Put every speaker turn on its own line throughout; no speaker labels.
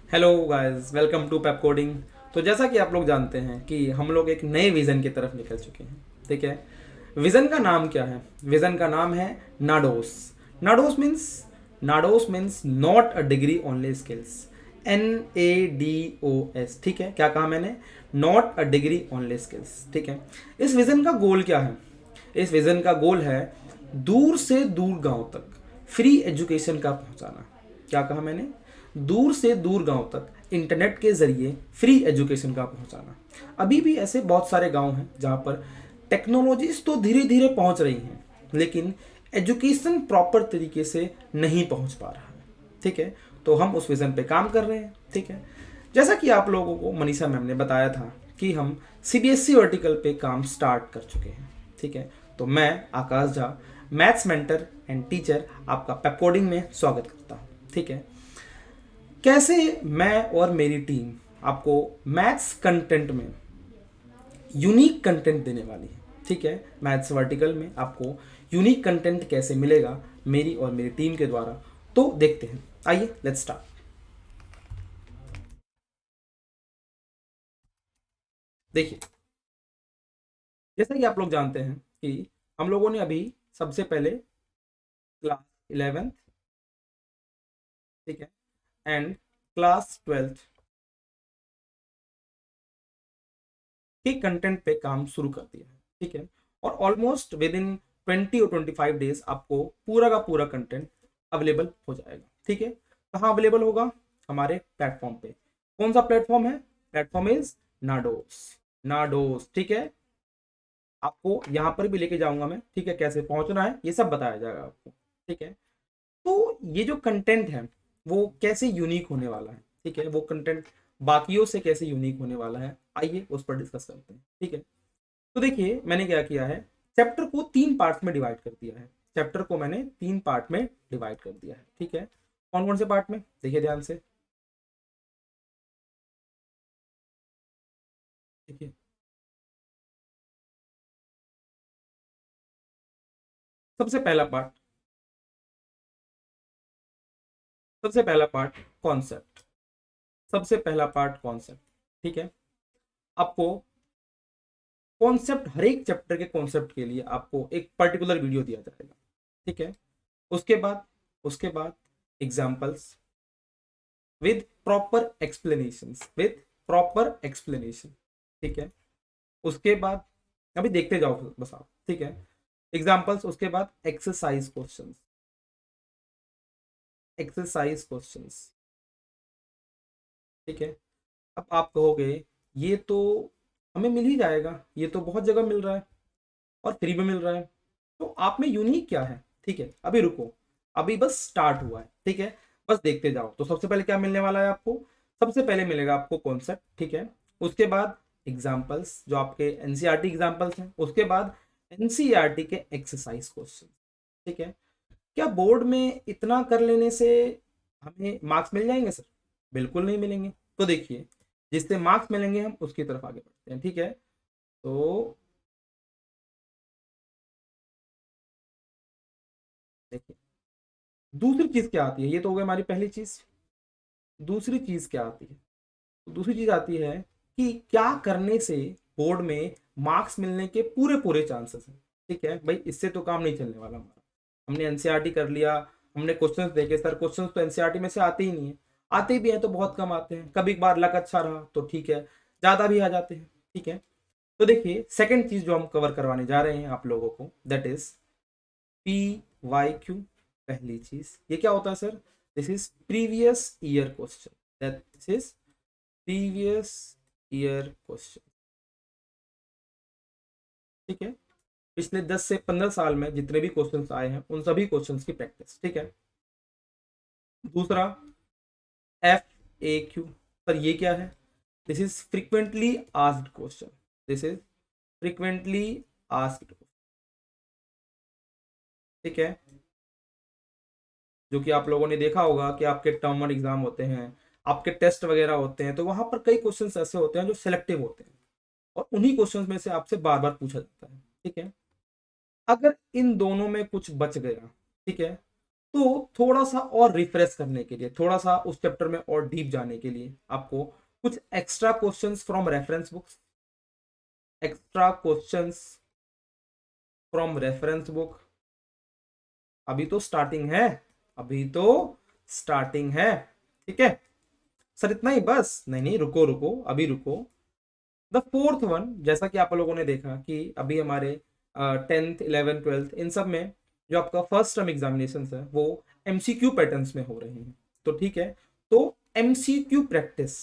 Hello guys, welcome to pep coding. तो जैसा कि आप लोग जानते हैं कि हम लोग एक नए विज़न की तरफ निकल चुके हैं। ठीक है। विज़न का नाम क्या है? विज़न का नाम है NADOS. NADOS means not a degree only skills. NADOS। ठीक है, क्या कहा मैंने? Not a degree only skills. ठीक है। इस विज़न का गोल क्या है? इस विज़न का गोल है दूर से दूर गांव तक फ्री एजुकेशन का पहुंचाना। क्या कहा मैंने? दूर से दूर गांव तक इंटरनेट के जरिए फ्री एजुकेशन का पहुंचाना। अभी भी ऐसे बहुत सारे गांव हैं जहां पर टेक्नोलॉजीज तो धीरे धीरे पहुंच रही हैं, लेकिन एजुकेशन प्रॉपर तरीके से नहीं पहुंच पा रहा है। ठीक है। तो हम उस विज़न पे काम कर रहे हैं। ठीक है। जैसा कि आप लोगों को मनीषा मैम ने बताया था कि हम CBSE वर्टिकल पे काम स्टार्ट कर चुके हैं। ठीक है। तो मैं Akash Jha, maths mentor and teacher, आपका पेपकोडिंग में स्वागत करता हूँ। ठीक है। कैसे मैं और मेरी टीम आपको मैथ्स कंटेंट में यूनिक कंटेंट देने वाली है। ठीक है। मैथ्स वर्टिकल में आपको यूनिक कंटेंट कैसे मिलेगा मेरी और मेरी टीम के द्वारा, तो देखते हैं। आइए, लेट्स स्टार्ट। देखिए, जैसा कि आप लोग जानते हैं कि हम लोगों ने अभी सबसे पहले क्लास 11th, ठीक है, एंड क्लास 12th के कंटेंट पे काम शुरू कर दिया है। ठीक है। और ऑलमोस्ट विद इन 20 और 25 डेज आपको पूरा का पूरा कंटेंट अवेलेबल हो जाएगा। ठीक है। कहाँ अवेलेबल होगा? हमारे प्लेटफॉर्म पे। कौन सा प्लेटफॉर्म है? Platform is NADOS. नाडोस। ठीक है। आपको यहाँ पर भी लेके जाऊंगा मैं। ठीक है। कैसे पहुंचना है ये सब बताया जाएगा आपको। ठीक है। तो ये जो कंटेंट है वो कैसे यूनिक होने वाला है? ठीक है। वो कंटेंट बाकियों से कैसे यूनिक होने वाला है, आइए उस पर डिस्कस करते हैं। ठीक है। तो देखिए, मैंने क्या किया है, चैप्टर को 3 पार्ट्स में डिवाइड कर दिया है। चैप्टर को मैंने 3 पार्ट में डिवाइड कर दिया है। ठीक है। कौन कौन से पार्ट में? देखिए ध्यान से। देखिए, सबसे पहला पार्ट सबसे पहला पार्ट कॉन्सेप्ट। सबसे पहला पार्ट कॉन्सेप्ट। ठीक है। आपको कॉन्सेप्ट, हर एक चैप्टर के कॉन्सेप्ट के लिए आपको एक पर्टिकुलर वीडियो दिया जाएगा। ठीक है। उसके बाद एग्जाम्पल्स विद प्रॉपर एक्सप्लेनेशन। ठीक है। उसके बाद अभी देखते जाओ बस आप। ठीक है। एग्जाम्पल्स, उसके बाद एक्सरसाइज क्वेश्चंस। ठीक है। अब आप कहोगे ये तो हमें मिल ही जाएगा, ये तो बहुत जगह मिल रहा है और फ्री में मिल रहा है, तो आप में यूनिक क्या है? ठीक है, अभी रुको, अभी बस स्टार्ट हुआ है। ठीक है। बस देखते जाओ। तो सबसे पहले क्या मिलने वाला है आपको? सबसे पहले मिलेगा आपको कॉन्सेप्ट। ठीक है। उसके बाद एग्जाम्पल्स, जो आपके एनसीईआरटी एग्जाम्पल्स हैं। उसके बाद एनसीईआरटी के एक्सरसाइज क्वेश्चन। ठीक है। क्या बोर्ड में इतना कर लेने से हमें मार्क्स मिल जाएंगे सर? बिल्कुल नहीं मिलेंगे। तो देखिए, जिससे मार्क्स मिलेंगे हम उसकी तरफ आगे बढ़ते हैं। ठीक है। तो देखिए, दूसरी चीज क्या आती है? ये तो हो गई हमारी पहली चीज। दूसरी चीज क्या आती है? दूसरी चीज आती है कि क्या करने से बोर्ड में मार्क्स मिलने के पूरे पूरे चांसेस हैं। ठीक है भाई, इससे तो काम नहीं चलने वाला हमारा। हमने एनसीईआरटी कर लिया, हमने क्वेश्चंस देखे, सर क्वेश्चंस तो एनसीईआरटी में से आते ही नहीं है। आते भी हैं तो बहुत कम आते हैं, कभी कभार लक अच्छा रहा तो ठीक है, ज्यादा भी आ जाते हैं। ठीक है। तो देखिए, सेकंड चीज जो हम कवर करवाने जा रहे हैं आप लोगों को, दैट इज PYQ। पहली चीज ये क्या होता है sir? This is previous year question. This is previous year question. ठीक है। पिछले 10 से 15 साल में जितने भी क्वेश्चंस आए हैं उन सभी क्वेश्चंस की प्रैक्टिस। ठीक है। दूसरा, FAQ। सर ये क्या है? This is frequently asked question. This is frequently asked. ठीक है। जो कि आप लोगों ने देखा होगा कि आपके टर्म वन एग्जाम होते हैं, आपके टेस्ट वगैरह होते हैं, तो वहां पर कई क्वेश्चंस ऐसे होते हैं जो सिलेक्टिव होते हैं और उन्हीं क्वेश्चंस में से आपसे बार बार पूछा जाता है। ठीक है। अगर इन दोनों में कुछ बच गया, ठीक है, तो थोड़ा सा और रिफ्रेश करने के लिए, थोड़ा सा उस चैप्टर में और डीप जाने के लिए आपको कुछ extra questions from reference books, extra questions from reference book. अभी तो स्टार्टिंग है, अभी तो स्टार्टिंग है, ठीक है सर, इतना ही बस? नहीं नहीं, रुको रुको, अभी रुको। द फोर्थ वन, जैसा कि आप लोगों ने देखा कि अभी हमारे 10th 11th 12th इन सब में जो आपका फर्स्ट टर्म एग्जामिनेशन है वो एमसीक्यू पैटर्न्स में हो रहे हैं, तो ठीक है। तो MCQ practice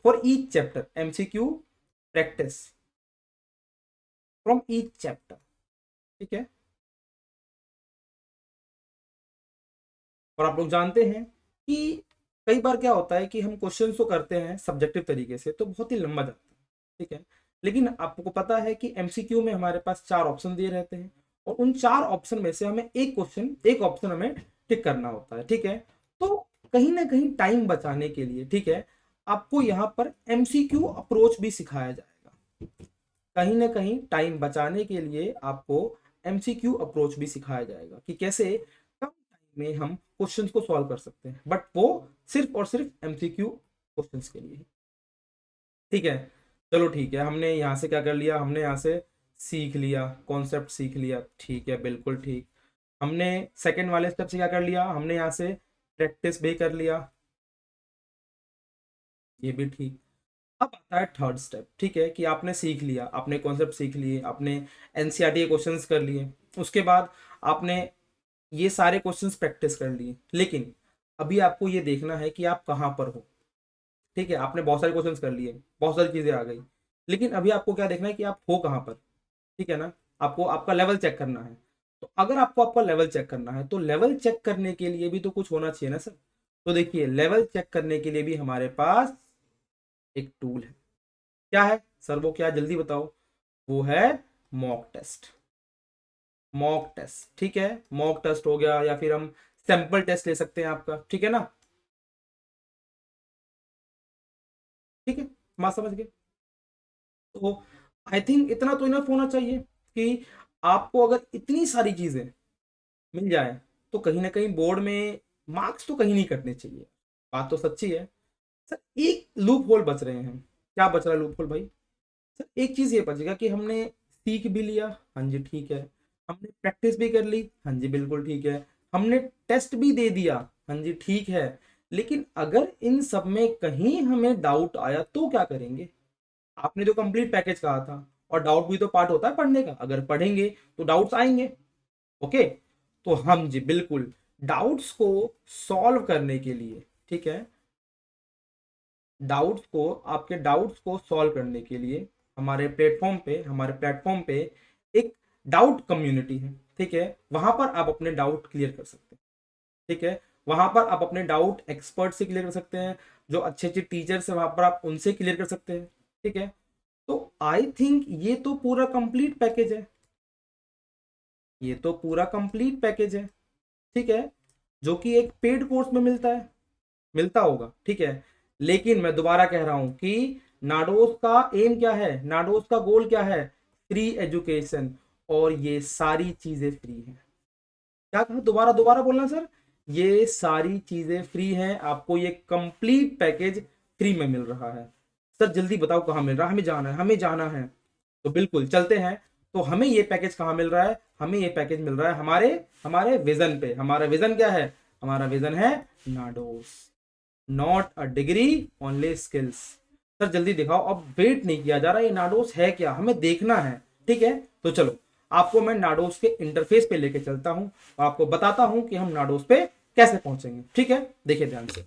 for each chapter, MCQ practice from each chapter, ठीक है। और आप लोग जानते हैं कि कई बार क्या होता है कि हम क्वेश्चन तो करते हैं सब्जेक्टिव तरीके से तो बहुत ही लंबा जाता है, ठीक है। लेकिन आपको पता है कि एमसीक्यू में हमारे पास 4 ऑप्शन दिए रहते हैं और उन 4 ऑप्शन में से हमें एक ऑप्शन हमें टिक करना होता है, ठीक है। तो कहीं ना कहीं टाइम बचाने के लिए, ठीक है, आपको यहाँ पर एमसीक्यू अप्रोच भी सिखाया जाएगा। कहीं ना कहीं टाइम बचाने के लिए आपको एमसीक्यू अप्रोच भी सिखाया जाएगा कि कैसे कम टाइम में हम क्वेश्चंस को सॉल्व कर सकते हैं, बट वो सिर्फ और सिर्फ एमसीक्यू क्वेश्चंस के लिए, ठीक है। चलो ठीक है, हमने यहाँ से क्या कर लिया, हमने यहाँ से सीख लिया, कॉन्सेप्ट सीख लिया, ठीक है, बिल्कुल ठीक। हमने सेकंड वाले स्टेप से क्या कर लिया, हमने यहाँ से प्रैक्टिस भी कर लिया, ये भी ठीक। अब आता है थर्ड स्टेप, ठीक है, कि आपने सीख लिया, आपने कॉन्सेप्ट सीख लिए, आपने एनसीईआरटी के क्वेश्चंस कर लिए, उसके बाद आपने ये सारे क्वेश्चंस प्रैक्टिस कर लिए, लेकिन अभी आपको ये देखना है कि आप कहाँ पर हो, ठीक है। आपने बहुत सारे क्वेश्चंस कर लिए, बहुत सारी चीजें आ गई, लेकिन अभी आपको क्या देखना है कि आप हो कहाँ पर, ठीक है ना। आपको आपका लेवल चेक करना है। तो अगर आपको आपका लेवल चेक करना है तो लेवल चेक करने के लिए भी तो कुछ होना चाहिए ना सर। तो देखिए, लेवल चेक करने के लिए भी हमारे पास एक टूल है। क्या है सर वो, क्या है? जल्दी बताओ। वो है मॉक टेस्ट। मॉक टेस्ट, ठीक है, मॉक टेस्ट हो गया, या फिर हम सैंपल टेस्ट ले सकते हैं आपका, ठीक है ना, ठीक है, मैं समझ गए। तो आई थिंक इतना तो इनफ होना चाहिए कि आपको अगर इतनी सारी चीजें मिल जाए तो कहीं ना कहीं बोर्ड में मार्क्स तो कहीं नहीं कटने चाहिए। बात तो सच्ची है। सर एक लूप होल बच रहे हैं। क्या बच रहा है लूप होल भाई? सर एक चीज ये बचेगा कि हमने सीख भी लिया, हाँ जी ठीक है, हमने प्रैक्टिस भी कर ली, हाँ जी बिल्कुल ठीक है, हमने टेस्ट भी दे दिया, हाँ जी ठीक है। लेकिन अगर इन सब में कहीं हमें डाउट आया तो क्या करेंगे? आपने जो कंप्लीट पैकेज कहा था, और डाउट भी तो पार्ट होता है पढ़ने का, अगर पढ़ेंगे तो डाउट्स आएंगे, ओके। तो हम जी बिल्कुल डाउट्स को सॉल्व करने के लिए, ठीक है, डाउट्स को, आपके डाउट्स को सॉल्व करने के लिए हमारे प्लेटफॉर्म पे एक डाउट कम्युनिटी है, ठीक है। वहां पर आप अपने डाउट क्लियर कर सकते हैं, ठीक है। वहां पर आप अपने डाउट एक्सपर्ट से क्लियर कर सकते हैं, जो अच्छे अच्छे टीचर्स है वहां पर आप उनसे क्लियर कर सकते हैं, ठीक है। तो आई थिंक ये तो पूरा कंप्लीट पैकेज है, ये तो पूरा कंप्लीट पैकेज है, ठीक है, जो कि एक पेड कोर्स में मिलता है, मिलता होगा, ठीक है। लेकिन मैं दोबारा कह रहा हूं कि नाडोस का एम क्या है, नाडोस का गोल क्या है? Free education. और ये सारी चीजें फ्री हैं। क्या कहा? दोबारा दोबारा बोलना सर। ये सारी चीजें फ्री हैं, आपको ये कंप्लीट पैकेज फ्री में मिल रहा है। सर जल्दी बताओ कहाँ मिल रहा है? हमें जाना है, हमें जाना है। तो बिल्कुल चलते हैं। तो हमें ये पैकेज कहाँ मिल रहा है? हमें ये पैकेज मिल रहा है हमारे हमारे विजन पे। हमारा विजन क्या है? हमारा विजन है NADOS, not a degree only skills. Sir जल्दी दिखाओ, अब वेट नहीं किया जा रहा, ये नाडोस है क्या, हमें देखना है, ठीक है। तो चलो आपको मैं नाडोस के इंटरफेस पे लेके चलता हूं और आपको बताता हूं कि हम नाडोस पे कैसे पहुंचेंगे, ठीक है। देखिए ध्यान से।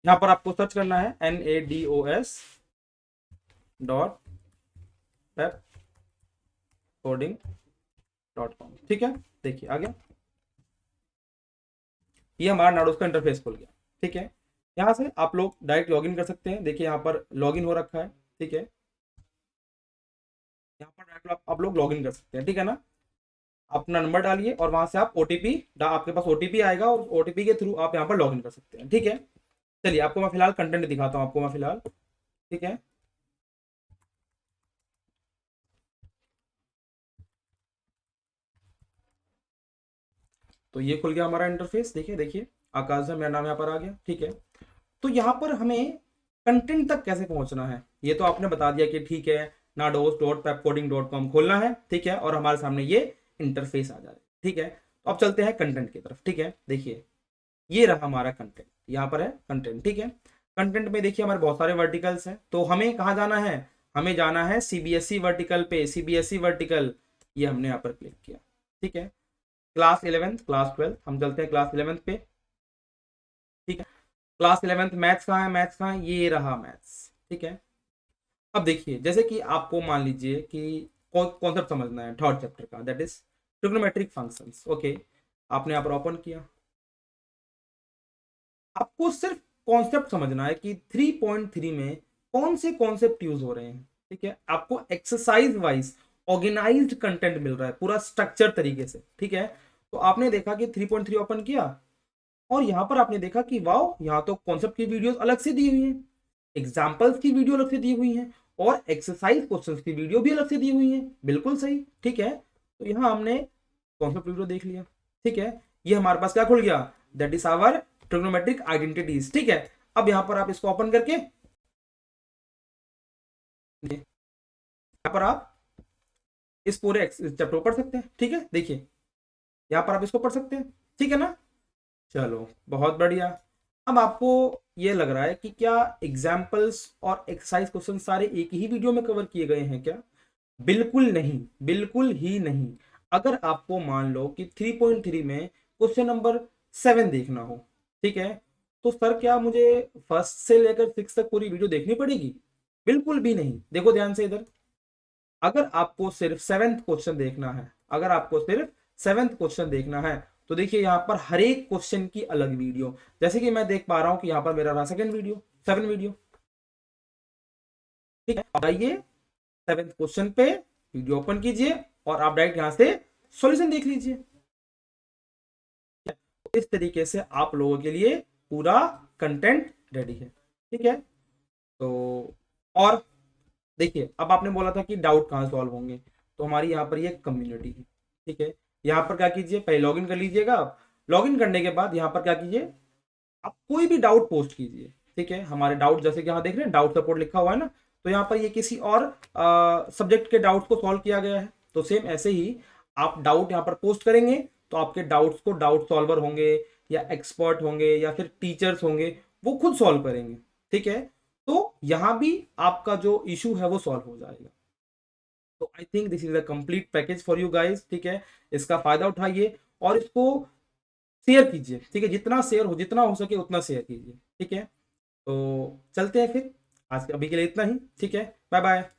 यहां पर आपको सर्च करना है NADOS webcoding.com, ठीक है। देखिए आ गया, ये हमारा नाडोस का इंटरफेस खुल गया, ठीक है। यहाँ से आप लोग डायरेक्ट लॉगिन कर सकते हैं। देखिए यहाँ पर लॉगिन हो रखा है, ठीक है। यहाँ पर डायरेक्ट आप लोग लॉगिन कर सकते हैं, ठीक है ना। अपना नंबर डालिए और वहां से आप ओटीपी, आपके पास ओटीपी आएगा और ओटीपी के थ्रू आप यहाँ पर लॉगिन कर सकते हैं, ठीक है। चलिए आपको मैं फिलहाल कंटेंट दिखाता हूँ, आपको मैं फिलहाल, ठीक है। तो ये खुल गया हमारा इंटरफेस, देखिए देखिए आकाश है, मेरा नाम यहाँ पर आ गया, ठीक है। तो यहाँ पर हमें कंटेंट तक कैसे पहुंचना है ये तो आपने बता दिया कि ठीक है nados.pepcoding.com खोलना है, ठीक है, और हमारे सामने ये इंटरफेस आ जाए, ठीक है। तो अब चलते हैं कंटेंट की तरफ, ठीक है। देखिए ये रहा हमारा कंटेंट, यहाँ पर है कंटेंट, ठीक है। कंटेंट में देखिए हमारे बहुत सारे वर्टिकल्स हैं, तो हमें कहाँ जाना है, हमें जाना है सीबीएसई वर्टिकल पे, सीबीएसई वर्टिकल, ये हमने यहाँ पर क्लिक किया, ठीक है। क्लास 11th क्लास 12th, हम चलते हैं क्लास 11th पे, ठीक है। क्लास 11th मैथ्स कहाँ है, मैथ्स कहाँ है, ये रहा मैथ्स, ठीक है। अब देखिए जैसे कि आपको मान लीजिए कि कॉन्सेप्ट समझना है थर्ड चैप्टर का, that is trigonometric functions, okay. आपने यहाँ पर ओपन किया, आपको सिर्फ कॉन्सेप्ट समझना है कि 3.3 में कौन से कॉन्सेप्ट यूज हो रहे हैं, ठीक है। आपको एक्सरसाइज वाइज ऑर्गेनाइज्ड कंटेंट मिल रहा है पूरा स्ट्रक्चर तरीके से, ठीक है। तो आपने देखा कि 3.3 ओपन किया और यहां पर आपने देखा कि वाओ, यहाँ तो कॉन्सेप्ट की वीडियोस अलग से दी हुई हैं, एग्जाम्पल्स की वीडियो अलग से दी हुई हैं, और एक्सरसाइज क्वेश्चंस की वीडियो भी अलग से दी हुई है, बिल्कुल सही, ठीक है। तो यहाँ हमने कॉन्सेप्ट वीडियो देख लिया, ठीक है। ये हमारे पास क्या खुल गया, that is our trigonometric identities, ठीक है। अब यहां पर आप इसको ओपन करके यहां पर आप इस पूरे चैप्टर को पढ़ सकते हैं, ठीक है। देखिए यहां पर आप इसको पढ़ सकते हैं, ठीक है ना। चलो बहुत बढ़िया। अब आपको ये लग रहा है कि क्या एग्जाम्पल्स और एक्सरसाइज क्वेश्चन सारे एक ही वीडियो में कवर किए गए हैं क्या, बिल्कुल नहीं, बिल्कुल ही नहीं। अगर आपको मान लो कि 3.3 में क्वेश्चन नंबर 7 देखना हो, ठीक है, तो सर क्या मुझे फर्स्ट से लेकर 6 तक पूरी वीडियो देखनी पड़ेगी, बिल्कुल भी नहीं। देखो ध्यान से इधर, अगर आपको सिर्फ 7th क्वेश्चन देखना है, अगर आपको सिर्फ 7th क्वेश्चन देखना है, तो देखिए यहाँ पर हर एक क्वेश्चन की अलग वीडियो, जैसे कि मैं देख पा रहा हूं कि यहाँ पर मेरा रहा सेकंड वीडियो, 7 वीडियो, ठीक है। आइए 7th क्वेश्चन पे वीडियो ओपन कीजिए और आप डायरेक्ट यहां से सॉल्यूशन देख लीजिए। इस तरीके से आप लोगों के लिए पूरा कंटेंट रेडी है, ठीक है। तो और देखिए अब आपने बोला था कि डाउट कहाँ सॉल्व होंगे, तो हमारी यहाँ पर ये कम्युनिटी है, ठीक है। यहाँ पर क्या कीजिए, पहले लॉगिन कर लीजिएगा आप, लॉगिन करने के बाद यहाँ पर क्या कीजिए, आप कोई भी डाउट पोस्ट कीजिए, ठीक है। हमारे डाउट जैसे कि यहाँ देख रहे हैं डाउट सपोर्ट लिखा हुआ है ना, तो यहाँ पर ये किसी और सब्जेक्ट के डाउट को सॉल्व किया गया है, तो सेम ऐसे ही आप डाउट यहाँ पर पोस्ट करेंगे तो आपके डाउट्स को डाउट सॉल्वर होंगे या एक्सपर्ट होंगे या फिर टीचर्स होंगे, वो खुद सॉल्व करेंगे, ठीक है। तो यहाँ भी आपका जो इशू है वो सॉल्व हो जाएगा। तो I think this is a complete package for you guys, ठीक है। इसका फायदा उठाइए और इसको शेयर कीजिए, ठीक है। जितना शेयर हो, जितना हो सके उतना शेयर कीजिए, ठीक है। तो चलते हैं फिर, आज अभी के लिए इतना ही, ठीक है। Bye bye.